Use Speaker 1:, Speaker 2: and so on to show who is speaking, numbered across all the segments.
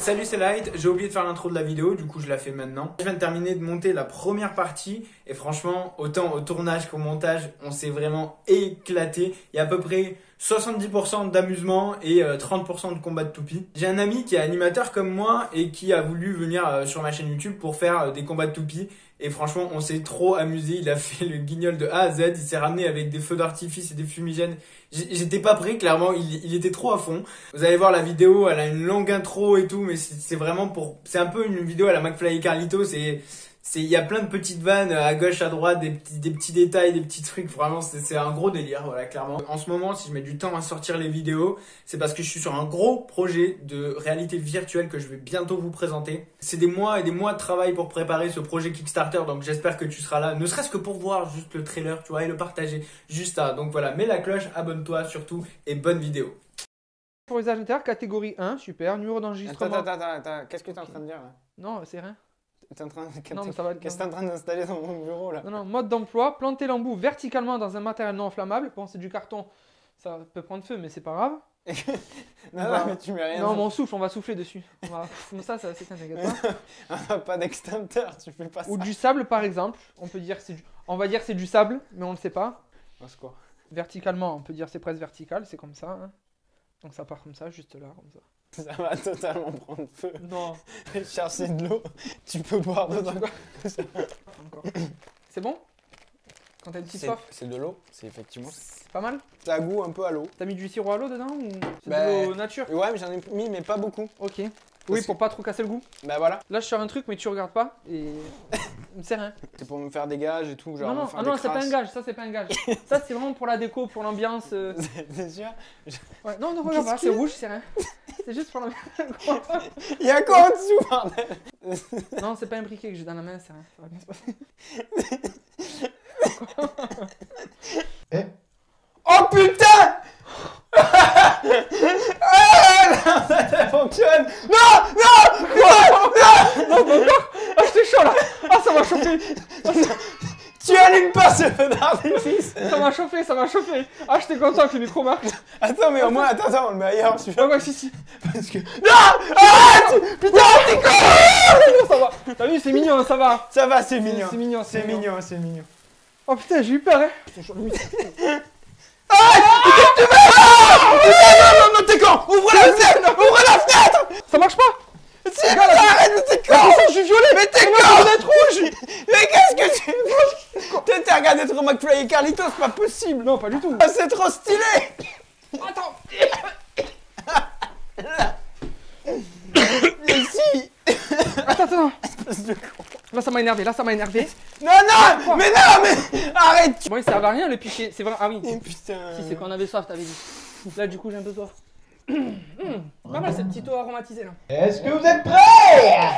Speaker 1: Salut, c'est Light. J'ai oublié de faire l'intro de la vidéo, du coup je la fais maintenant. Je viens de terminer de monter la première partie et franchement, autant au tournage qu'au montage, on s'est vraiment éclaté. Il y a à peu près 70% d'amusement et 30% de combat de toupie. J'ai un ami qui est animateur comme moi et qui a voulu venir sur ma chaîne YouTube pour faire des combats de toupie. Et franchement, on s'est trop amusé. Il a fait le guignol de A à Z. Il s'est ramené avec des feux d'artifice et des fumigènes. J'étais pas prêt, clairement. Il était trop à fond. Vous allez voir la vidéo. Elle a une longue intro et tout, mais c'est vraiment c'est un peu une vidéo à la McFly et Carlito. Il y a plein de petites vannes à gauche, à droite, des petits détails, des petits trucs. Vraiment, c'est un gros délire, voilà, clairement. En ce moment, si je mets du temps à sortir les vidéos, c'est parce que je suis sur un gros projet de réalité virtuelle que je vais bientôt vous présenter. C'est des mois et des mois de travail pour préparer ce projet Kickstarter, donc j'espère que tu seras là, ne serait-ce que pour voir juste le trailer, tu vois, et le partager. Juste ça. Donc voilà, mets la cloche, abonne-toi surtout, et bonne vidéo.
Speaker 2: Pour usage intérieur, catégorie 1, super. Numéro d'enregistrement.
Speaker 3: Attends, qu'est-ce que tu es en train de dire là?
Speaker 2: Non, c'est rien.
Speaker 3: Non, mais ça va. Qu'est-ce que tu es en train d'installer dans mon bureau là?
Speaker 2: Non, mode d'emploi, planter l'embout verticalement dans un matériel non inflammable. Bon, c'est du carton, ça peut prendre feu, mais c'est pas grave.
Speaker 3: non, mais tu mets rien.
Speaker 2: Non, mais on souffle, on va souffler dessus. Comme ça c'est t'inquiète pas.
Speaker 3: Pas d'extincteur, tu fais pas ça.
Speaker 2: Ou du sable par exemple. On va dire c'est du sable, mais on le sait pas.
Speaker 3: C'est quoi?
Speaker 2: Verticalement, on peut dire c'est presque vertical, c'est comme ça. Hein. Donc ça part comme ça, juste là, comme ça.
Speaker 3: Ça va totalement prendre feu.
Speaker 2: Non.
Speaker 3: Chercher de l'eau, tu peux boire dedans.
Speaker 2: Encore. C'est bon? Quand t'as une petite soif?
Speaker 3: C'est de l'eau, c'est effectivement.
Speaker 2: C'est pas mal?
Speaker 3: Ça a goût un peu à l'eau.
Speaker 2: T'as mis du sirop à l'eau dedans ou c'est de l'eau nature?
Speaker 3: Ouais, mais j'en ai mis, mais pas beaucoup.
Speaker 2: Ok. Oui, pour pas trop casser le goût.
Speaker 3: Bah voilà.
Speaker 2: Là, je sors un truc, mais tu regardes pas et. C'est rien.
Speaker 3: C'est pour me faire des gages et tout. Genre
Speaker 2: non, c'est pas un gage, ça c'est pas un gage. Ça c'est vraiment pour la déco, pour l'ambiance.
Speaker 3: C'est sûr?
Speaker 2: Ouais, non, regarde pas, c'est rouge, c'est rien. C'est juste pour l'ambiance.
Speaker 3: Il y a quoi en dessous, bordel?
Speaker 2: Non, c'est pas un briquet que j'ai dans la main, c'est rien. Ça va bien se passer.
Speaker 3: Oh putain! Ça fonctionne! Non!
Speaker 2: Non, encore! Ah, j'étais chaud là! Ah, ça m'a chauffé!
Speaker 3: Tu allumes pas ce feu d'artifice!
Speaker 2: Ça m'a chauffé! Ah, j'étais content que le micro marche!
Speaker 3: Attends, mais au moins, attends, on le met ailleurs, celui-là.
Speaker 2: Ouais, si.
Speaker 3: Parce que. Non! Arrête! Putain, t'es con!
Speaker 2: Ça va! T'as vu, c'est mignon, ça va!
Speaker 3: Ça va, c'est mignon.
Speaker 2: C'est mignon.
Speaker 3: C'est mignon.
Speaker 2: Oh putain, j'ai eu peur, hein!
Speaker 3: Non, t'es con! Ouvre la fenêtre!
Speaker 2: Ça marche pas!
Speaker 3: Si, arrête, mais t'es con!
Speaker 2: Je suis violet!
Speaker 3: Mais t'es con! D'être rouge! Mais qu'est-ce que tu fais? T'as regardé trop McFly et Carlito, c'est pas possible!
Speaker 2: Non, pas du tout!
Speaker 3: Ah, c'est trop stylé!
Speaker 2: Attends!
Speaker 3: Mais si!
Speaker 2: Attends!
Speaker 3: Espèce de con!
Speaker 2: Là, ça m'a énervé.
Speaker 3: Non! Mais arrête!
Speaker 2: Bon, il servait à rien le pichet, c'est vrai. Ah oui!
Speaker 3: Putain!
Speaker 2: Si, c'est qu'on avait soif, t'avais dit. Là, du coup, j'ai un peu soif. Pas mal cette petite eau aromatisée là.
Speaker 3: Est-ce que vous êtes prêts?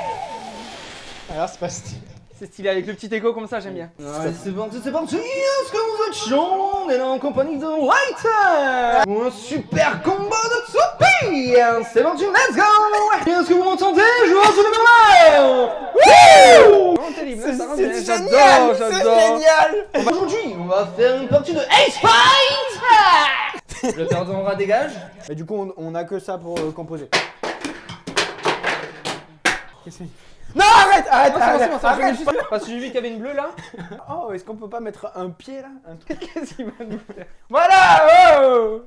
Speaker 3: Alors, c'est pas stylé.
Speaker 2: C'est stylé avec le petit écho comme ça, j'aime bien.
Speaker 3: Allez, c'est parti! Est-ce que vous êtes chaud? On est là en compagnie de White! Pour un super combo de toupie! C'est parti, let's go! Est-ce que vous m'entendez? Je vois tout le monde! Wouh!
Speaker 2: Vraiment terrible,
Speaker 3: C'est
Speaker 2: ça rend bien.
Speaker 3: génial! C'est
Speaker 2: J'adore!
Speaker 3: génial!
Speaker 2: Aujourd'hui, on va faire une partie de Ace Fight! Le perdant aura dégage.
Speaker 3: Et du coup, on a que ça pour composer. Qu'est-ce que c'est? Non, arrête!
Speaker 2: Arrête! Parce que j'ai vu qu'il y avait une bleue là.
Speaker 3: Oh, est-ce qu'on peut pas mettre un pied là? Un truc.
Speaker 2: Qu'est-ce qu'il va nous faire?
Speaker 3: Voilà! Oh!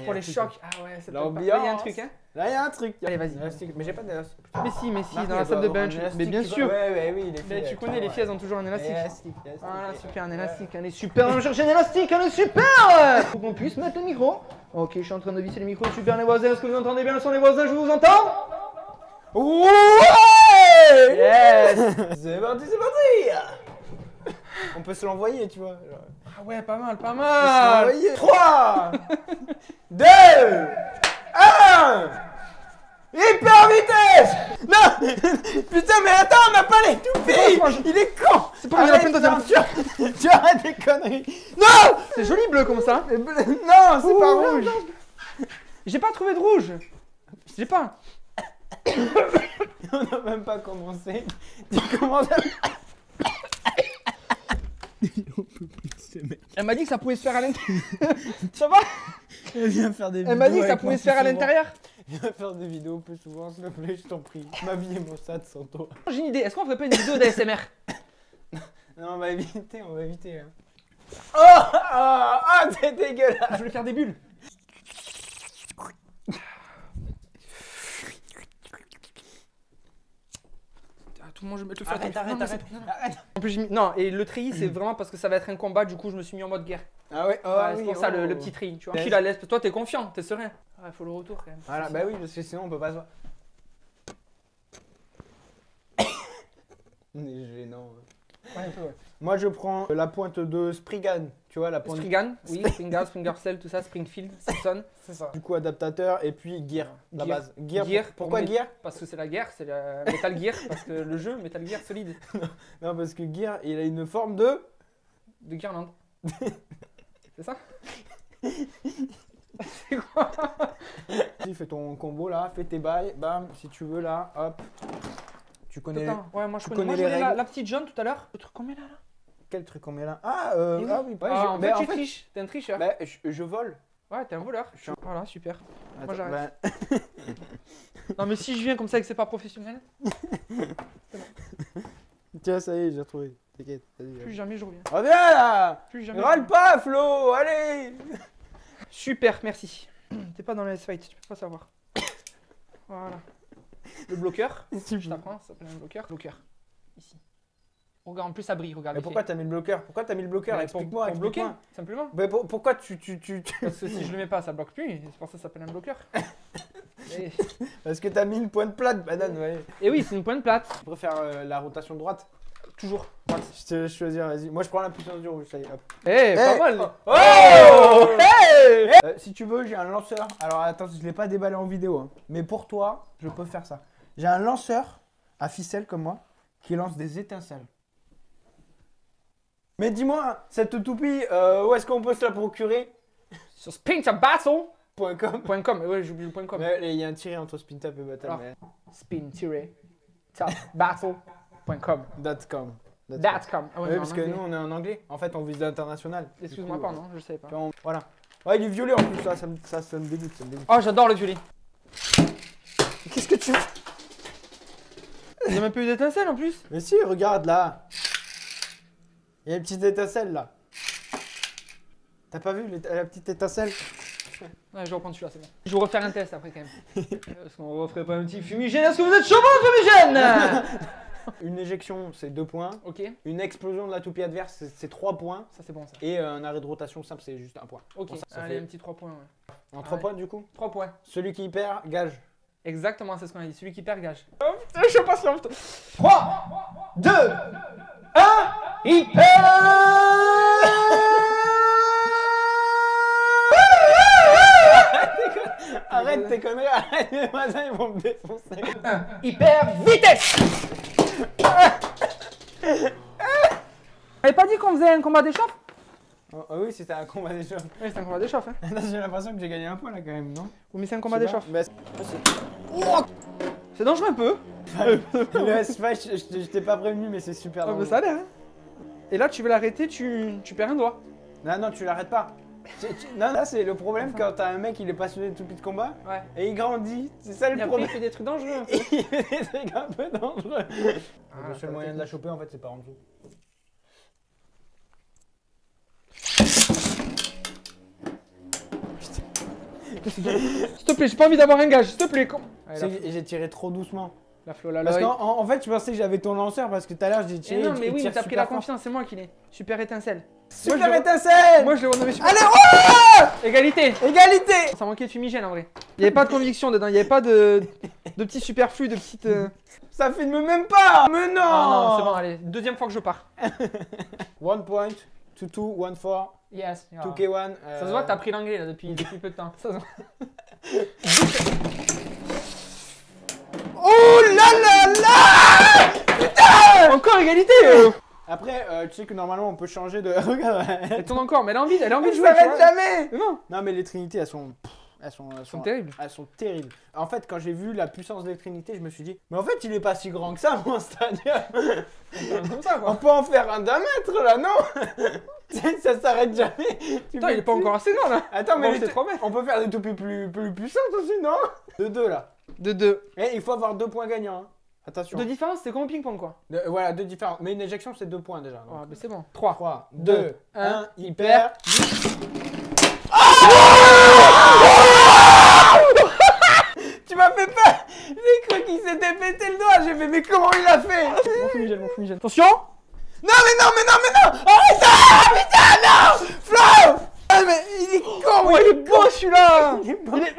Speaker 2: Pour les chocs. Ah ouais, c'est
Speaker 3: l'ambiance.
Speaker 2: Là, il y a un truc, hein.
Speaker 3: Là, il y a un truc.
Speaker 2: Allez, vas-y.
Speaker 3: Mais j'ai pas d'élastique.
Speaker 2: Mais si, dans la salle de bench. Mais bien sûr.
Speaker 3: Ouais, oui, les
Speaker 2: Mais tu connais, les filles, elles ont toujours un élastique.
Speaker 3: Élastique.
Speaker 2: Voilà, super, un élastique. Elle est super. On cherche un élastique, elle est super. Faut qu'on puisse mettre le micro. Ok, je suis en train de visser le micro. Super, les voisins. Est-ce que vous entendez bien le son, les voisins? Je vous entends.
Speaker 3: Ouais!
Speaker 2: Yes.
Speaker 3: C'est parti! On peut se l'envoyer, tu vois.
Speaker 2: Ah ouais, pas mal.
Speaker 3: 3, 2, 1! Hyper vitesse! Non! Putain, mais attends, on n'a pas les toupies! Il est con!
Speaker 2: C'est pas la peine de faire.
Speaker 3: Tu arrêtes des conneries! Non!
Speaker 2: C'est joli bleu comme ça.
Speaker 3: Non, c'est pas rouge!
Speaker 2: J'ai pas trouvé de rouge. J'ai pas.
Speaker 3: On n'a même pas commencé. Tu commences à...
Speaker 2: Elle m'a dit que ça pouvait se faire à l'intérieur. Ça va?
Speaker 1: Viens faire des vidéos.
Speaker 2: Elle m'a dit que ça
Speaker 1: avec moi
Speaker 2: pouvait se faire à
Speaker 1: plus souvent.
Speaker 2: l'intérieur.
Speaker 1: Viens faire des vidéos plus souvent, s'il te plaît, je t'en prie. Ma vie est maussade sans toi.
Speaker 2: J'ai une idée, est-ce qu'on ferait pas une vidéo d'ASMR?
Speaker 1: Non, on va éviter, on va éviter. Hein. Oh, c'est dégueulasse.
Speaker 2: Je voulais faire des bulles. Tout le monde, je vais mettre le feu.
Speaker 1: Arrête, arrête, arrête. Arrête.
Speaker 2: En plus, j'ai mis... Non, et le treillis, c'est vraiment parce que ça va être un combat, du coup, je me suis mis en mode guerre.
Speaker 1: Ah ouais, oh,
Speaker 2: Ouais, c'est
Speaker 1: oui,
Speaker 2: pour ça
Speaker 1: oh.
Speaker 2: le petit treillis, tu vois.
Speaker 1: Yes.
Speaker 2: Tu la laisses, toi, t'es confiant, t'es serein. Ah, il faut le retour quand même.
Speaker 1: Voilà, bah oui, parce que sinon on peut pas se voir. On est gênant.
Speaker 2: Ouais, un peu, ouais.
Speaker 1: Moi je prends la pointe de Spriggan, tu vois, la pointe
Speaker 2: Spriggan, oui, Springa, Springercell, tout ça, Springfield, Simpson.
Speaker 1: c'est ça. Du coup adaptateur et puis gear, la
Speaker 2: Gear.
Speaker 1: base. Gear,
Speaker 2: Gear,
Speaker 1: pourquoi
Speaker 2: pour
Speaker 1: gear?
Speaker 2: Parce que c'est la guerre, c'est la Metal Gear, parce que le jeu Metal Gear solide
Speaker 1: Non parce que gear, il a une forme de...
Speaker 2: de guirlande. C'est ça? C'est quoi?
Speaker 1: Tu fais ton combo là, fais tes bails, bam, si tu veux là, hop. Tu connais...
Speaker 2: Attends, ouais, moi je
Speaker 1: tu
Speaker 2: connais,
Speaker 1: connais
Speaker 2: moi, je
Speaker 1: les
Speaker 2: connais
Speaker 1: règles.
Speaker 2: la petite jaune tout à l'heure. Le truc combien là?
Speaker 1: Quel truc on met là? Ah,
Speaker 2: Et oui.
Speaker 1: ah oui, ouais,
Speaker 2: Ah, en
Speaker 1: mais
Speaker 2: fait, tu triches, t'es un tricheur.
Speaker 1: bah, je vole.
Speaker 2: Ouais, t'es un voleur.
Speaker 1: Je suis un-
Speaker 2: Voilà, super.
Speaker 1: Attends,
Speaker 2: j'arrête.
Speaker 1: bah,
Speaker 2: Non, mais si je viens comme ça et que c'est pas professionnel,
Speaker 1: tiens, ça y est, j'ai retrouvé. T'inquiète, vas-y.
Speaker 2: plus jamais je reviens.
Speaker 1: Reviens là!
Speaker 2: Plus jamais.
Speaker 1: Râle pas, Flo, allez!
Speaker 2: Super, merci. T'es pas dans la S-Fight, tu peux pas savoir. Voilà. Le bloqueur, je t'apprends, ça s'appelle un bloqueur. Bloqueur, ici. Regarde, en plus ça brille, regarde.
Speaker 1: Mais pourquoi t'as mis le bloqueur? Pourquoi t'as mis le bloqueur? Explique-moi,
Speaker 2: pour bloquer,
Speaker 1: explique-moi.
Speaker 2: simplement.
Speaker 1: Mais pourquoi tu...
Speaker 2: Parce que si je le mets pas, ça bloque plus, et c'est pour ça que ça s'appelle un bloqueur. Et,
Speaker 1: Parce que t'as mis une pointe plate, banane, ouais.
Speaker 2: et oui, c'est une pointe plate.
Speaker 1: Je préfère la rotation droite.
Speaker 2: Toujours.
Speaker 1: Je te laisse choisir, vas-y. Moi, je prends la puissance du rouge, ça y est, hop.
Speaker 2: Eh, pas mal.
Speaker 1: Oh! Hey! Si tu veux, j'ai un lanceur. Alors, attends, je l'ai pas déballé en vidéo. Hein. Mais pour toi, je peux faire ça. J'ai un lanceur à ficelle comme moi qui lance des étincelles. Mais dis-moi, cette toupie, où est-ce qu'on peut se la procurer?
Speaker 2: Sur spintabattle.com.
Speaker 1: .com.
Speaker 2: Ouais, j'ai oublié le .com.
Speaker 1: Mais il y a un tiré entre Spintap et Battle.
Speaker 2: Alors,
Speaker 1: mais-
Speaker 2: spin-battle.com.
Speaker 1: .com.
Speaker 2: .com. Ah ouais,
Speaker 1: Oui,
Speaker 2: mais
Speaker 1: parce
Speaker 2: en
Speaker 1: que
Speaker 2: anglais.
Speaker 1: nous, on est en anglais. En fait, on vise l'international.
Speaker 2: Excuse-moi,
Speaker 1: Du coup,
Speaker 2: pardon, je savais pas.
Speaker 1: Voilà. Ouais, il est violet en plus, ça me dégoûte, ça me dégoûte.
Speaker 2: Oh, j'adore le violet.
Speaker 1: Qu'est-ce que tu...
Speaker 2: Il y a même pas eu d'étincelle en plus.
Speaker 1: Mais si, regarde là. Il y a une petite étincelle là. T'as pas vu la petite étincelle?
Speaker 2: Ouais, je vais reprendre celui-là, c'est bon. Je vais refaire un test après quand même. Est-ce qu'on referait pas un petit fumigène? Est-ce que vous êtes chaud pour le fumigène?
Speaker 1: Une éjection, c'est 2 points.
Speaker 2: Ok,
Speaker 1: Une explosion de la toupie adverse, c'est 3 points.
Speaker 2: ça c'est bon ça.
Speaker 1: Et un arrêt de rotation simple, c'est juste 1 point.
Speaker 2: Ok,
Speaker 1: Bon, ça
Speaker 2: allez,
Speaker 1: fait-
Speaker 2: un petit 3 points. Ouais.
Speaker 1: En 3
Speaker 2: Ouais.
Speaker 1: points du coup.
Speaker 2: 3 points.
Speaker 1: Celui qui perd, gage.
Speaker 2: Exactement, c'est ce qu'on a dit. Celui qui perd gage. Oh putain, je suis patient.
Speaker 3: 3, 2, 1, hyper.
Speaker 1: Arrête tes conneries, arrête, mes voisins ils vont me défoncer.
Speaker 3: Hyper vitesse.
Speaker 2: T'avais pas dit qu'on faisait un combat d'échauffe?
Speaker 1: Oh, oh oui, c'était un combat d'échauffe.
Speaker 2: Oui, c'est un combat d'échauffe. Hein.
Speaker 1: J'ai l'impression que j'ai gagné un point là quand même, non?
Speaker 2: Oui, mais c'est un combat
Speaker 1: Je sais pas.
Speaker 2: d'échauffe.
Speaker 1: Bah,
Speaker 2: C'est dangereux un peu.
Speaker 1: le S-Fight, je t'ai pas prévenu, mais c'est super
Speaker 2: Oh, mais
Speaker 1: dangereux.
Speaker 2: ça a l'air. Hein. Et là, tu veux l'arrêter, tu perds un doigt.
Speaker 1: Non, non, tu l'arrêtes pas. Non, là c'est le problème quand t'as un mec il est passionné de toupie de combat
Speaker 2: Ouais.
Speaker 1: et il grandit, c'est ça
Speaker 2: Et
Speaker 1: le
Speaker 2: après, il
Speaker 1: problème.
Speaker 2: fait des trucs dangereux. Un peu.
Speaker 1: Il fait des trucs un peu dangereux.
Speaker 2: Ah,
Speaker 1: Le seul moyen de la choper en fait c'est par en dessous.
Speaker 2: S'il te plaît, j'ai pas envie d'avoir un gage, s'il te plaît. Allez,
Speaker 1: Tu sais que j'ai tiré trop doucement.
Speaker 2: la flola
Speaker 1: Parce qu'en fait je pensais que j'avais ton lanceur parce que tout à l'heure j'ai
Speaker 2: Eh
Speaker 1: tiré.
Speaker 2: non,
Speaker 1: il
Speaker 2: mais oui,
Speaker 1: tire
Speaker 2: mais t'as pris
Speaker 1: super
Speaker 2: la
Speaker 1: fort.
Speaker 2: confiance, c'est moi qui l'ai. Super étincelle.
Speaker 1: Super
Speaker 2: Moi, je le-
Speaker 1: étincelle.
Speaker 2: Moi, je l'ai renommé super.
Speaker 1: Allez, oh
Speaker 2: Égalité.
Speaker 1: Égalité.
Speaker 2: Ça manquait de fumigène en vrai. Il y avait pas de conviction dedans, il y avait pas de petits superflus, de petites.
Speaker 1: Ça filme même pas. Mais non.
Speaker 2: Ah non, c'est bon, allez, deuxième fois que je pars.
Speaker 1: 1 point, 2 2, 1 4,
Speaker 2: Yes.
Speaker 1: 2K1.
Speaker 2: Ça se voit que t'as pris l'anglais là depuis peu de temps. Ça se voit.
Speaker 1: Oh là là là.
Speaker 2: Encore égalité.
Speaker 1: Après, tu sais que normalement on peut changer de. Regarde,
Speaker 2: Elle tourne encore, mais elle a envie de
Speaker 1: elle
Speaker 2: jouer. tu
Speaker 1: s'arrête
Speaker 2: vois.
Speaker 1: jamais.
Speaker 2: Mais non.
Speaker 1: Non mais les trinités elles sont Elles sont
Speaker 2: terribles.
Speaker 1: Elles sont terribles. En fait, quand j'ai vu la puissance des Trinités, je me suis dit, mais en fait, il est pas si grand que ça, mon stadium.
Speaker 2: Comme ça, quoi.
Speaker 1: On peut en faire un d'1 mètre, là, non? Ça s'arrête jamais.
Speaker 2: Putain, il est pas encore assez grand, là.
Speaker 1: Attends, mais
Speaker 2: c'est 3 mètres.
Speaker 1: on peut faire des toupies plus puissantes aussi, non? De 2, là.
Speaker 2: De 2.
Speaker 1: Et il faut avoir 2 points gagnants. Hein. Attention.
Speaker 2: De différence, c'est comme au ping-pong, quoi.
Speaker 1: Voilà, 2 différents. Mais une éjection, c'est 2 points, déjà.
Speaker 2: Ah, mais c'est bon. 3.
Speaker 1: 3, 2, 1, hyper. Tu m'as fait peur. J'ai cru qu'il s'était pété le doigt. J'ai fait, mais comment il a fait?
Speaker 2: Mon fumigène. Attention!
Speaker 1: Non, arrête ça. Putain, non. Flo. Ah, mais il est con.
Speaker 2: Oh, il est beau, celui-là!
Speaker 1: Il est beau.
Speaker 2: Il est...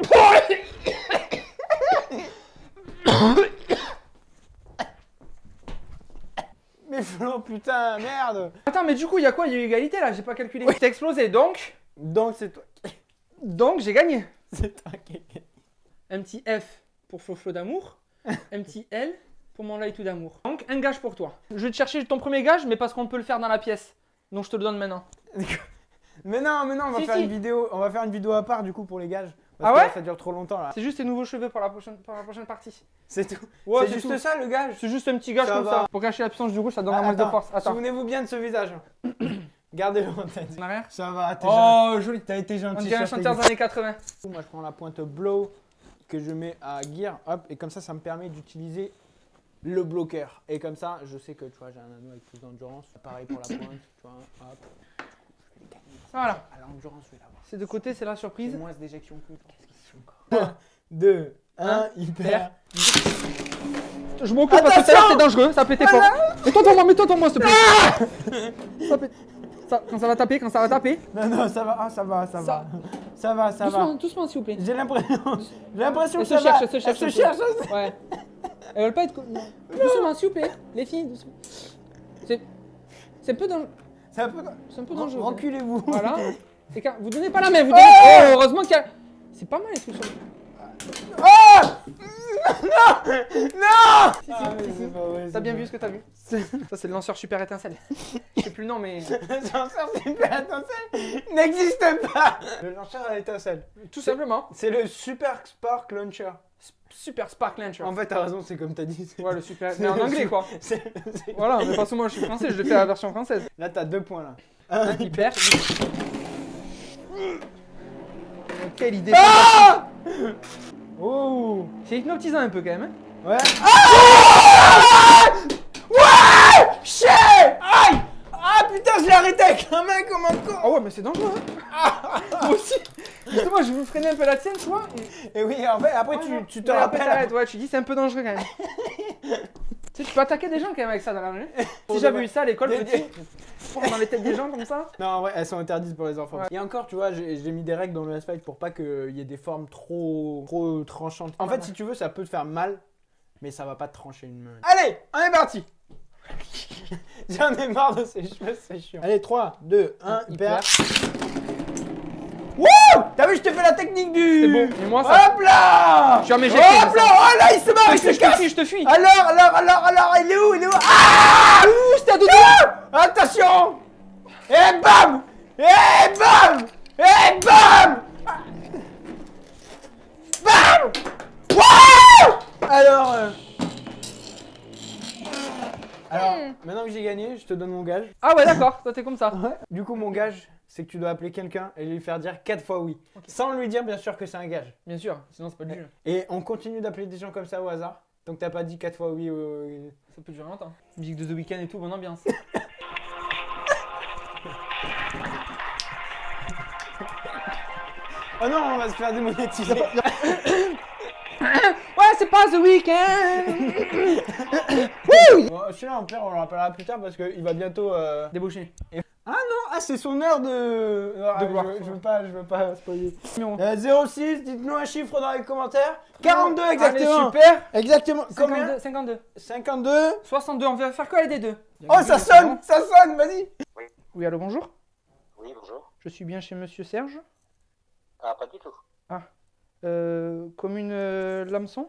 Speaker 1: Mais Flo, putain, merde.
Speaker 2: Attends, mais du coup, il y a quoi? Il y a eu égalité, là. J'ai pas calculé. T'as explosé, donc
Speaker 1: C'est toi.
Speaker 2: Donc, j'ai gagné.
Speaker 1: C'est toi qui gagne.
Speaker 2: Un petit F pour Flo d'amour. Un petit L pour mon light d'amour. Donc, un gage pour toi. Je vais te chercher ton premier gage, mais parce qu'on peut le faire dans la pièce. Donc, je te le donne maintenant.
Speaker 1: Mais non, on va faire une vidéo. On va faire une vidéo à part du coup pour les gages. Parce
Speaker 2: Ah
Speaker 1: que
Speaker 2: ouais
Speaker 1: là, ça dure trop longtemps là.
Speaker 2: C'est juste tes nouveaux cheveux pour la prochaine partie.
Speaker 1: C'est tout.
Speaker 2: Ouais,
Speaker 1: c'est juste
Speaker 2: tout.
Speaker 1: ça le gage.
Speaker 2: C'est juste un petit gage
Speaker 1: Ça
Speaker 2: comme
Speaker 1: va.
Speaker 2: ça. Pour cacher la puissance du rouge, ça donne un max de force. Attends.
Speaker 1: Souvenez-vous bien de ce visage. Gardez-le en tête.
Speaker 2: En arrière.
Speaker 1: Ça va, t'es
Speaker 2: Oh, joli.
Speaker 1: T'as été
Speaker 2: On
Speaker 1: gentil.
Speaker 2: dirait un
Speaker 1: sur
Speaker 2: chanteur
Speaker 1: tes
Speaker 2: des années 80.
Speaker 1: Moi je prends la pointe blow que je mets à gear, hop, et comme ça me permet d'utiliser le bloqueur. Et comme ça, je sais que tu vois, j'ai un anneau avec plus d'endurance. Pareil pour la pointe, tu vois, hop. Je vais gagner.
Speaker 2: Voilà.
Speaker 1: À l'endurance, je vais l'avoir.
Speaker 2: C'est de côté, c'est la surprise.
Speaker 1: Moins d'éjection plus. Qu'est-ce qu'il fait encore? 1, 2, 1, hyper.
Speaker 2: Je m'occupe parce que tout à l'heure c'était dangereux, ça pétait fort. Mets-toi devant moi, s'il te plaît. Ça pète. Quand ça va taper.
Speaker 1: Non, ça va, ça va. Ça va.
Speaker 2: Doucement, s'il vous plaît.
Speaker 1: J'ai l'impression que
Speaker 2: Elle
Speaker 1: ça va.
Speaker 2: se cherche.
Speaker 1: Elle se cherche aussi.
Speaker 2: Ouais. Elles veulent pas être. Doucement, s'il vous plaît. Les filles, doucement. C'est un peu dangereux.
Speaker 1: C'est un peu.
Speaker 2: C'est un peu dangereux.
Speaker 1: Reculez-vous.
Speaker 2: Voilà. Vous donnez pas la main, vous donnez. Oh, heureusement qu'il y a. C'est pas mal les trucs sur le.
Speaker 1: Oh Non
Speaker 2: Si. T'as bien vu ce que t'as vu? Ça, c'est le lanceur super étincelle. Je sais plus le nom, mais.
Speaker 1: Le lanceur super étincelle n'existe pas. Le lanceur à étincelle.
Speaker 2: Tout simplement.
Speaker 1: C'est le Super Spark Launcher.
Speaker 2: Super Spark Launcher.
Speaker 1: En fait, t'as raison, c'est comme t'as dit.
Speaker 2: Ouais, le super. Mais en anglais, quoi.
Speaker 1: C'est-
Speaker 2: Voilà, mais parce que moi je suis français, je l'ai fait la version française.
Speaker 1: Là, t'as 2 points là.
Speaker 2: Un hyper. Quelle idée.
Speaker 1: Ah Oh
Speaker 2: C'est hypnotisant un peu quand même. Hein.
Speaker 1: Ouais. Ah Ouais Chier Aïe Ah putain, je l'ai arrêté avec la main comme un con.
Speaker 2: Ah ouais, mais c'est dangereux. Hein. Moi aussi. Justement, je vous freinais un peu la tienne, tu vois.
Speaker 1: Et oui, en fait, après, tu te rappelles.
Speaker 2: T'arrêtes, ouais, tu dis c'est un peu dangereux quand même. Tu sais, tu peux attaquer des gens quand même avec ça dans la rue. Si j'avais eu ça à l'école, petit, dans les têtes des gens comme ça.
Speaker 1: Non, en vrai, elles sont interdites pour les enfants.
Speaker 2: Ouais.
Speaker 1: Et encore, tu vois, j'ai mis des règles dans le Asphalt pour pas qu'il y ait des formes trop tranchantes. En fait, si tu veux, ça peut te faire mal, mais ça va pas te trancher une main. Allez, on est parti. J'en ai marre de ces cheveux, c'est chiant. Allez, 3, 2, 1, hyper. Wouh! T'as vu, je t'ai fait la technique du...
Speaker 2: C'est bon, et moi ça.
Speaker 1: Hop là!
Speaker 2: Je suis un éjecté,
Speaker 1: Hop
Speaker 2: c'est
Speaker 1: là!
Speaker 2: ça.
Speaker 1: Oh là, il se barre, il se casse!
Speaker 2: Je te fuis.
Speaker 1: Alors, il est où? Ah!
Speaker 2: Ouh, c'était à deux
Speaker 1: Attention! Et bam! Et bam! Et bam! Bam! Wouh! Alors, maintenant que j'ai gagné, je te donne mon gage.
Speaker 2: Ah ouais, d'accord, toi t'es comme ça.
Speaker 1: Du coup, mon gage, c'est que tu dois appeler quelqu'un et lui faire dire 4 fois oui. Sans lui dire, bien sûr, que c'est un gage.
Speaker 2: Bien sûr, sinon c'est pas du jeu.
Speaker 1: Et on continue d'appeler des gens comme ça au hasard. Donc t'as pas dit 4 fois oui.
Speaker 2: Ça peut durer longtemps. Musique de The Weeknd et tout, bonne ambiance.
Speaker 1: Oh non, on va se faire démonétiser.
Speaker 2: Ouais, c'est pas The Weeknd.
Speaker 1: Bon, celui-là, en pire, on le rappellera plus tard parce qu'il va bientôt...
Speaker 2: Débauché.
Speaker 1: Ah, c'est son heure de...
Speaker 2: gloire.
Speaker 1: Je veux pas spoiler.
Speaker 2: Numéro.
Speaker 1: 06, dites-nous un chiffre dans les commentaires. 42 exactement.
Speaker 2: Allez, super.
Speaker 1: Exactement. Combien
Speaker 2: 52.
Speaker 1: 52.
Speaker 2: 62, on va faire quoi les deux?
Speaker 1: Oh, ça sonne, vas-y.
Speaker 2: Oui, allô, bonjour.
Speaker 4: Oui, bonjour.
Speaker 2: Je suis bien chez Monsieur Serge.
Speaker 4: Ah, pas du tout.
Speaker 2: Commune Lamson.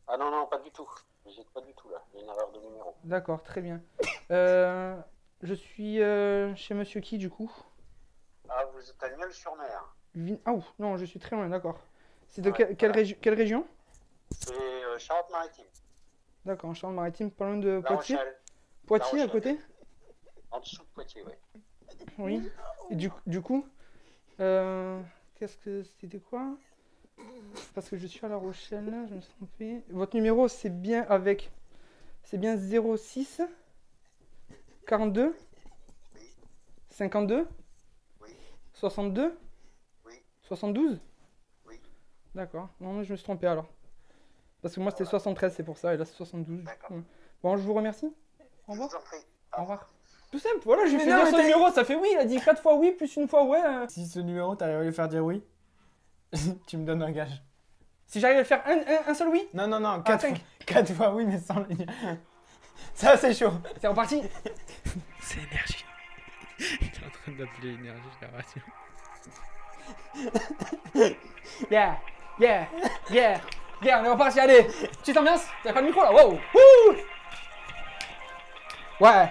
Speaker 4: Ah non, non, pas du tout. J'ai pas du tout là. Il y a une erreur de numéro.
Speaker 2: D'accord, très bien. Je suis chez Monsieur qui du coup?
Speaker 4: Ah, vous êtes à Nieul-sur-Mer.
Speaker 2: Ah ouf, non, je suis très loin, d'accord. C'est de
Speaker 4: Ouais,
Speaker 2: quelle région?
Speaker 4: C'est Charente-Maritime.
Speaker 2: D'accord, en Charente-Maritime, pas loin de
Speaker 4: La
Speaker 2: Poitiers.
Speaker 4: Rochelle.
Speaker 2: Poitiers
Speaker 4: La
Speaker 2: à côté?
Speaker 4: En dessous de Poitiers, oui.
Speaker 2: Oui. Et du coup, qu'est-ce que c'était quoi? Parce que je suis à La Rochelle, je me suis trompé. Votre numéro, c'est bien avec. C'est bien 06 42 52
Speaker 4: Oui.
Speaker 2: 62
Speaker 4: Oui.
Speaker 2: 72?
Speaker 4: Oui.
Speaker 2: D'accord. Non, mais je me suis trompé alors. Parce que moi c'était 73, c'est pour ça, et là c'est 72.
Speaker 4: D'accord.
Speaker 2: Bon, je vous remercie. Au
Speaker 4: Je
Speaker 2: revoir.
Speaker 4: vous en prie.
Speaker 2: Au revoir. Tout simple, voilà, je lui
Speaker 1: Mais
Speaker 2: fais
Speaker 1: non,
Speaker 2: dire
Speaker 1: mais
Speaker 2: son
Speaker 1: t'as-
Speaker 2: numéro, ça fait oui, il a dit 4 fois oui, plus une fois ouais.
Speaker 1: Si ce numéro, t'arrives à lui faire dire oui, tu me donnes un gage.
Speaker 2: Si j'arrive à faire un seul oui,
Speaker 1: Non, non, non,
Speaker 2: Ah,
Speaker 1: 4
Speaker 2: cinq.
Speaker 1: fois, 4 fois oui, mais sans le dire. Ça, c'est chaud.
Speaker 2: c'est reparti.
Speaker 5: C'est énergie. T'es en train d'appeler énergie, je la rassure.
Speaker 2: Yeah, yeah, yeah, yeah, on est reparti, allez. Petite ambiance, y'a pas de micro là, wow. Wouh. Ouais.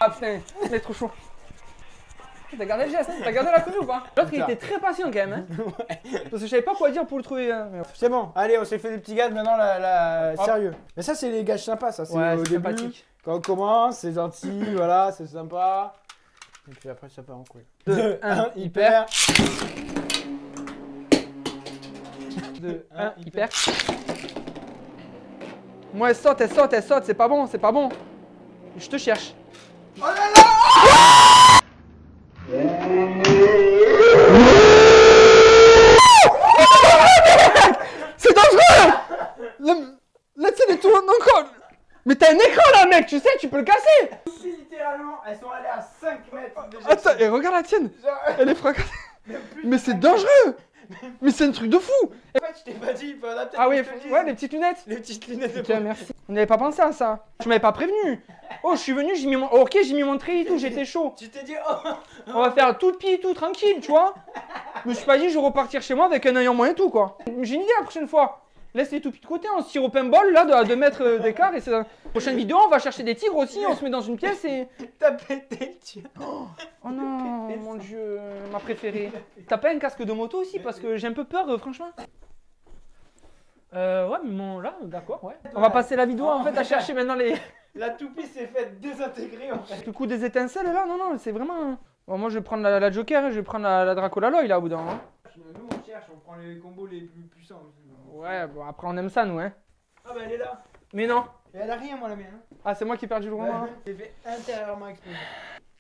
Speaker 2: Ah putain, il est trop chaud. T'as gardé le geste, t'as gardé la connu ou pas? L'autre il était très patient quand même, hein. Parce que je savais pas quoi dire pour le trouver. Hein.
Speaker 1: C'est bon, allez, on s'est fait des petits gages, maintenant,
Speaker 2: Hop.
Speaker 1: sérieux. Mais ça, c'est les gages sympas, ça. C'est
Speaker 2: Ouais,
Speaker 1: au
Speaker 2: c'est
Speaker 1: début,
Speaker 2: sympathique.
Speaker 1: quand on commence, c'est gentil, voilà, c'est sympa. Et puis après, ça part en couille.
Speaker 2: 2, 1, hyper. 2, 1, hyper. Moi elle saute, c'est pas bon, c'est pas bon. Je te cherche.
Speaker 1: Oh là là!
Speaker 2: C'est dangereux! La scène est tournante encore! Mais t'as un écran là mec, tu sais, tu peux le casser!
Speaker 1: Littéralement, elles sont allées à 5 mètres déjà.
Speaker 2: Attends, et regarde la tienne! Elle est fracassée! Mais c'est dangereux! Mais c'est un truc de fou!
Speaker 1: En fait, je t'ai pas dit, il faut adapter.
Speaker 2: Ah oui, ouais, les petites lunettes!
Speaker 1: Les petites lunettes de
Speaker 2: Tiens, merci. On n'avait pas pensé à ça. Tu m'avais pas prévenu. Oh, je suis venu, j'ai mis mon. Ok, j'ai mis mon trait et tout, j'étais chaud.
Speaker 1: Tu t'es dit, oh!
Speaker 2: On va faire tout de pied et tout, tranquille, tu vois. Je me suis pas dit, je vais repartir chez moi avec un œil en moins et tout, quoi. J'ai une idée la prochaine fois. Laisse les toupies de côté, on se tire au paintball, là, à 2 mètres d'écart. Et c'est la prochaine vidéo, on va chercher des tigres aussi, on se met dans une pièce et.
Speaker 1: T'as pété le tien.
Speaker 2: Oh non, mon dieu, ma préférée. T'as pas un casque de moto aussi? Parce que j'ai un peu peur, franchement. Ouais, mais bon, là, d'accord, ouais. On va passer la vidéo en fait à chercher maintenant les.
Speaker 1: La toupie s'est faite désintégrer en fait.
Speaker 2: Le coup des étincelles là, non, c'est vraiment. Bon, moi je vais prendre la Joker, je vais prendre la Dracolaloy là au bout d'un moment.
Speaker 1: Nous on cherche, on prend les combos les plus puissants.
Speaker 2: Ouais, bon après on aime ça nous, hein.
Speaker 1: Ah bah elle est là.
Speaker 2: Mais non.
Speaker 1: Et elle a rien, moi la mienne.
Speaker 2: Ah, c'est moi qui ai perdu le gros moment.
Speaker 1: J'ai fait intérieurement exploser.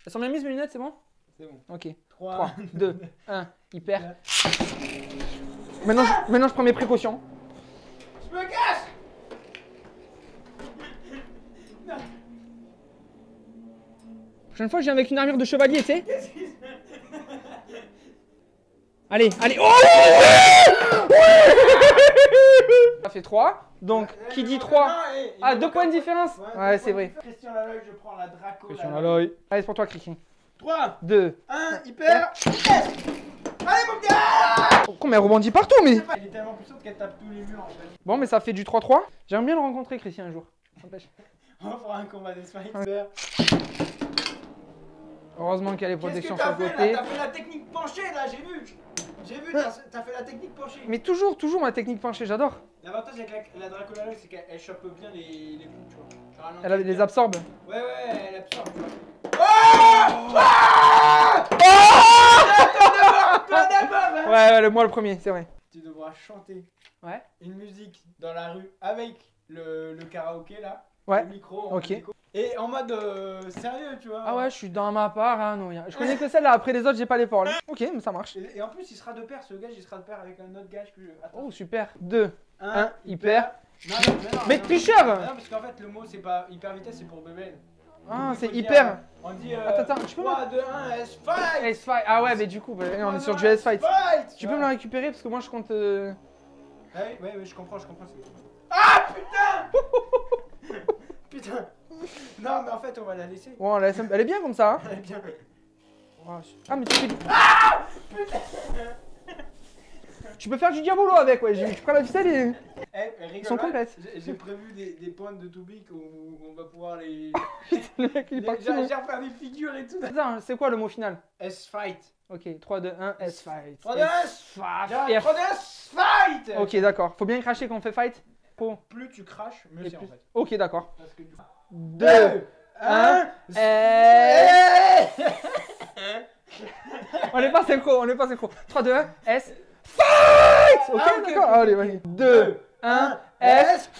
Speaker 2: Elles sont bien mises mes lunettes, c'est bon?
Speaker 1: C'est bon.
Speaker 2: Ok.
Speaker 1: 3,
Speaker 2: 3, 2, 1, hyper. Maintenant je prends mes précautions.
Speaker 1: Je me cache.
Speaker 2: Prochaine fois, je viens avec une armure de chevalier, tu sais. Allez. Oh oui. Ça fait 3. Donc, qui dit 3? Ah, 2 points de différence. Ouais, c'est vrai.
Speaker 1: Christian Laloy, je prends la Draco.
Speaker 2: Christian Laloy. Allez, c'est pour toi, Christian.
Speaker 1: 3,
Speaker 2: 2.
Speaker 1: 1, hyper. Allez, mon gars.
Speaker 2: Combien elle rebondit partout, mais.
Speaker 1: Elle est tellement puissante qu'elle tape tous les murs en fait.
Speaker 2: Bon, mais ça fait du 3-3. J'aimerais bien le rencontrer, Christian, un jour. Ça n'empêche.
Speaker 1: On fera un combat des smites.
Speaker 2: Heureusement qu'il y a les
Speaker 1: Qu'est-ce que
Speaker 2: protections sur
Speaker 1: t'as
Speaker 2: le
Speaker 1: fait là?
Speaker 2: côté.
Speaker 1: T'as fait la technique penchée là, j'ai vu. J'ai vu, t'as fait la technique penchée.
Speaker 2: Mais toujours ma technique penchée, j'adore.
Speaker 1: L'avantage avec la Dracolaloy, c'est qu'elle chope bien les coups, tu vois. Genre,
Speaker 2: Elle les absorbe.
Speaker 1: Ouais, elle absorbe, tu vois. Toi d'abord, hein.
Speaker 2: Ouais, moi le premier, c'est vrai.
Speaker 1: Tu devras chanter
Speaker 2: Ouais.
Speaker 1: une musique dans la rue avec le karaoké là.
Speaker 2: Ouais.
Speaker 1: Le micro.
Speaker 2: Ok.
Speaker 1: Micro. Et en mode sérieux, tu vois.
Speaker 2: Ah ouais, je suis dans ma paranoïa. Je connais que celle-là, après les autres, j'ai pas les paroles. Ok, mais ça marche.
Speaker 1: Et en plus, il sera de pair, ce gage, il sera de pair avec un autre gage que je. Attends.
Speaker 2: Oh, super. 2.
Speaker 1: 1,
Speaker 2: hyper.
Speaker 1: Non,
Speaker 2: Mais
Speaker 1: non.
Speaker 2: tricheur.
Speaker 1: Non, parce qu'en fait, le mot, c'est pas hyper vitesse, c'est pour bébé.
Speaker 2: Ah, c'est
Speaker 1: Il faut dire,
Speaker 2: hyper.
Speaker 1: On dit.
Speaker 2: Attends, tu peux
Speaker 1: 3, 2, 1, S-Fight.
Speaker 2: S-Fight. Ah ouais, mais du coup, on est sur du S-Fight. Tu peux me la récupérer parce que moi je compte.
Speaker 1: Ah oui, je comprends. Ah putain. Putain. Non, mais en fait, on va la laisser.
Speaker 2: Ouais, on la laisse elle est bien comme ça. Hein.
Speaker 1: Elle est bien.
Speaker 2: Ah, mais tu fais du. Tu peux faire du diabolo avec, ouais. Tu prends la ficelle et.
Speaker 1: Ils
Speaker 2: sont complètes.
Speaker 1: J'ai prévu des pointes de Toubik où on va pouvoir les.
Speaker 2: Le mec, il est parti.
Speaker 1: J'ai faire des figures et tout.
Speaker 2: Attends, c'est quoi le mot final?
Speaker 1: S-Fight.
Speaker 2: Ok, 3, 2, 1, S-Fight.
Speaker 1: 3, 2, 1,
Speaker 2: S-Fight.
Speaker 1: 3, 2, 1, Fight.
Speaker 2: Ok, d'accord. Faut bien cracher quand on fait fight.
Speaker 1: Plus tu craches, mieux
Speaker 2: Et
Speaker 1: c'est en
Speaker 2: plus-
Speaker 1: fait.
Speaker 2: Ok, d'accord.
Speaker 1: Parce que du coup.
Speaker 2: 2, 1, On n'est pas synchro, 3, 2, 1, S. Fight. Ok, d'accord. Allez, vas-y. 2, 1, S.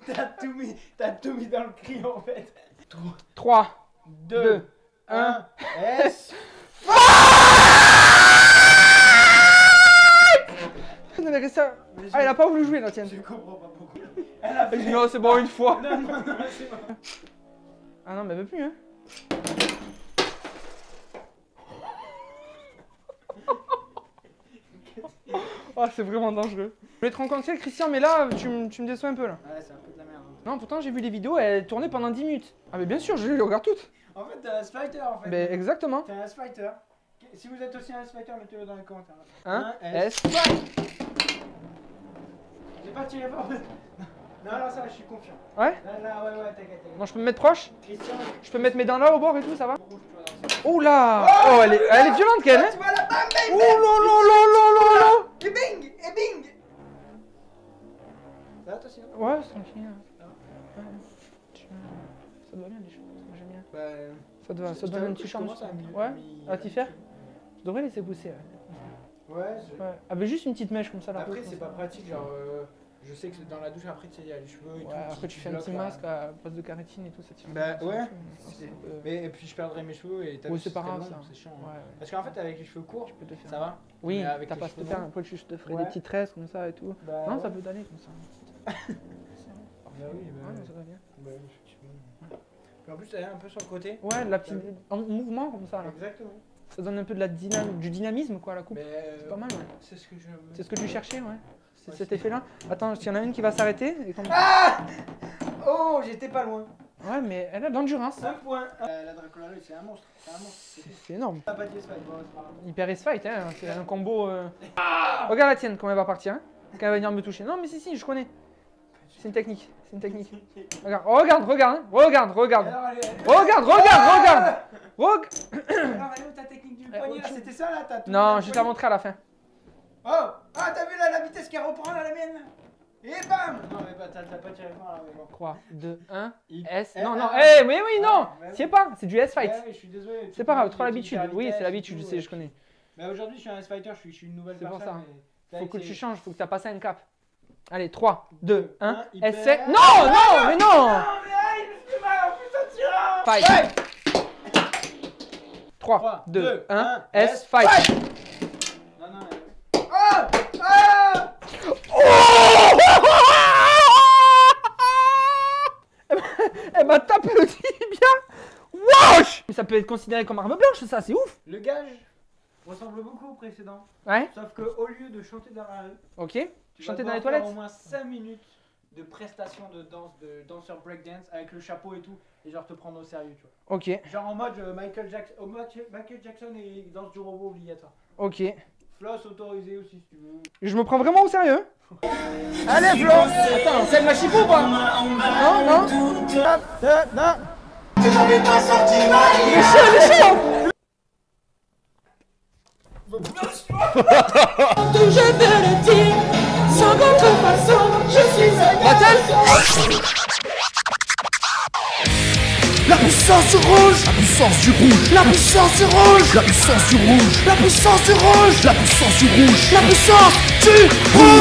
Speaker 1: T'as tout mis dans le cri en fait.
Speaker 2: 3,
Speaker 1: 2,
Speaker 2: 2,
Speaker 1: 1, S.
Speaker 2: On avait resté à... Ah, elle a pas voulu jouer la tienne.
Speaker 1: Je comprends pas pourquoi. Elle a fait.
Speaker 2: Non, c'est bon une fois.
Speaker 1: Non, c'est bon.
Speaker 2: Ah non, mais elle veut plus, hein. Oh, c'est vraiment dangereux. Je voulais te rencontrer, Christian, mais là, tu me déçois un peu, là.
Speaker 1: Ouais, c'est un peu de la merde.
Speaker 2: Non, pourtant, j'ai vu les vidéos, elles tournaient pendant 10 minutes. Ah, mais bien sûr, je les regarde toutes.
Speaker 1: En fait, t'es un S-Fighter en fait.
Speaker 2: Mais exactement.
Speaker 1: T'es un S-Fighter. Si vous êtes aussi un S-Fighter, mettez-le dans les commentaires.
Speaker 2: Un S.
Speaker 1: J'ai pas tiré fort. Non, là, ça, je suis confiant.
Speaker 2: Ouais.
Speaker 1: Là, ouais, t'inquiète.
Speaker 2: Non, je peux me mettre proche.
Speaker 1: Christian,
Speaker 2: Je peux mettre mes dents là au bord et tout, ça va?
Speaker 1: rouge, tu vois, dans le
Speaker 2: Oh là. Oh, elle est violente, qu'elle, hein.
Speaker 1: Tu vois la bam,
Speaker 2: Oh là là là.
Speaker 1: Et bing. Et bing. Ça va, toi, sinon?
Speaker 2: Ouais, c'est tranquille. Ouais. Ça doit bien, les choses. J'aime bien.
Speaker 1: Bah.
Speaker 2: Ça donne un petit charme. Ouais. À t'y faire? Je devrais laisser pousser. Ouais.
Speaker 1: Ouais,
Speaker 2: Avec juste une petite mèche comme ça là.
Speaker 1: après, c'est pas pratique, genre. Je sais que dans la douche, après, tu sais, il y a les cheveux et tout.
Speaker 2: Après, tu fais un petit masque à base de carétine et tout, ça tire.
Speaker 1: Bah, ouais.
Speaker 2: C'est un peu-
Speaker 1: Mais et puis, je perdrais mes cheveux et t'as
Speaker 2: Oui,
Speaker 1: vu,
Speaker 2: c'est pas grave
Speaker 1: long,
Speaker 2: ça.
Speaker 1: c'est chiant. hein.
Speaker 2: Ouais.
Speaker 1: Parce qu'en fait, avec les cheveux courts,
Speaker 2: Tu peux te faire.
Speaker 1: ça va.
Speaker 2: Oui,
Speaker 1: Mais avec
Speaker 2: t'as
Speaker 1: les
Speaker 2: pas à te
Speaker 1: cheveux
Speaker 2: faire.
Speaker 1: longs.
Speaker 2: Après, je te ferai
Speaker 1: Ouais.
Speaker 2: des petites tresses comme ça et tout.
Speaker 1: Bah,
Speaker 2: Non,
Speaker 1: ouais.
Speaker 2: ça peut d'aller comme ça.
Speaker 1: Bah oui,
Speaker 2: Ouais, non, ça va bien.
Speaker 1: bah, effectivement. Puis en plus, t'as un peu sur le côté.
Speaker 2: Ouais, la petite. En mouvement comme ça là.
Speaker 1: Exactement.
Speaker 2: Ça donne un peu de du dynamisme quoi, la coupe.
Speaker 1: Mais
Speaker 2: C'est pas mal, ouais.
Speaker 1: c'est ce que je.
Speaker 2: C'est ce que tu cherchais, ouais. C'est
Speaker 1: Ouais,
Speaker 2: cet
Speaker 1: c'est-
Speaker 2: effet-là. Attends, il y en a une qui va s'arrêter. Et comme...
Speaker 1: Ah Oh, j'étais pas loin.
Speaker 2: Ouais, mais elle a de l'endurance.
Speaker 1: Un point. La Draculari, c'est un monstre. C'est un monstre.
Speaker 2: C'est énorme.
Speaker 1: T'as pas de yes fight, bon, c'est pas grave.
Speaker 2: Hyper S-Fight, hein. C'est un combo. Regarde la tienne, comment elle va partir. Hein. Quand elle va venir me toucher. Non, mais si, je connais. C'est une technique. C'est une technique. Regarde, regarde.
Speaker 1: Alors,
Speaker 2: Rog.
Speaker 1: Alors, elle est où ta technique du poignet là? C'était ça là? T'as tout
Speaker 2: Non,
Speaker 1: le
Speaker 2: je vais te la montrer à la fin.
Speaker 1: Oh! Ah, t'as vu là la vitesse qu'elle reprend là, la mienne là? Et bam! Non, mais bah, t'as pas tiré fort là, mais bon.
Speaker 2: 3, 2, 1,
Speaker 1: Il-
Speaker 2: S.
Speaker 1: Eh,
Speaker 2: Non, non,
Speaker 1: ah,
Speaker 2: eh, oui, non!
Speaker 1: ouais,
Speaker 2: C'est pas, c'est du S-Fight.
Speaker 1: Ouais, je suis désolé.
Speaker 2: C'est pas grave, trop l'habitude. Oui, c'est l'habitude, je sais, je connais.
Speaker 1: Mais aujourd'hui, je suis un S-Fighter, je suis une nouvelle
Speaker 2: C'est pour
Speaker 1: personne.
Speaker 2: ça.
Speaker 1: mais
Speaker 2: Faut que
Speaker 1: c'est-
Speaker 2: tu changes, faut que tu as passé un cap. Allez, 3, 2, 1,
Speaker 1: hyper-
Speaker 2: S-Fight. Non, non, mais non!
Speaker 1: Non, mais aïe, je suis mal en plus en tirant!
Speaker 2: Fight. 3, 2, 1, S-Fight.
Speaker 1: Non, non, mais. Ah! Ah!
Speaker 2: Elle m'a tapé le tibia. Wesh! Mais ça peut être considéré comme arme blanche, ça, c'est ouf.
Speaker 1: Le gage ressemble beaucoup au précédent.
Speaker 2: Ouais,
Speaker 1: Sauf qu'au lieu de chanter dans la rue,
Speaker 2: ok.
Speaker 1: tu
Speaker 2: Chanter
Speaker 1: vas
Speaker 2: dans les
Speaker 1: devoir
Speaker 2: toilettes.
Speaker 1: faire au moins 5 minutes de prestations de danse, de danseur breakdance avec le chapeau et tout, et genre te prendre au sérieux, tu vois.
Speaker 2: Ok,
Speaker 1: Genre en mode Michael Jackson et danse du robot obligatoire.
Speaker 2: ok.
Speaker 1: Floss autorisé aussi si tu veux.
Speaker 2: Je me prends vraiment au sérieux. Allez, Flo! Attends, c'est le machipou ou pas? Non, non? Non! Il est chiant, il est chiant!
Speaker 6: Je veux le dire, sans contrefaçon, je suis un
Speaker 2: Rattel!
Speaker 7: La puissance rouge, la puissance du rouge, la puissance du rouge, la puissance du rouge, la puissance du rouge, la puissance du rouge, la puissance du rouge.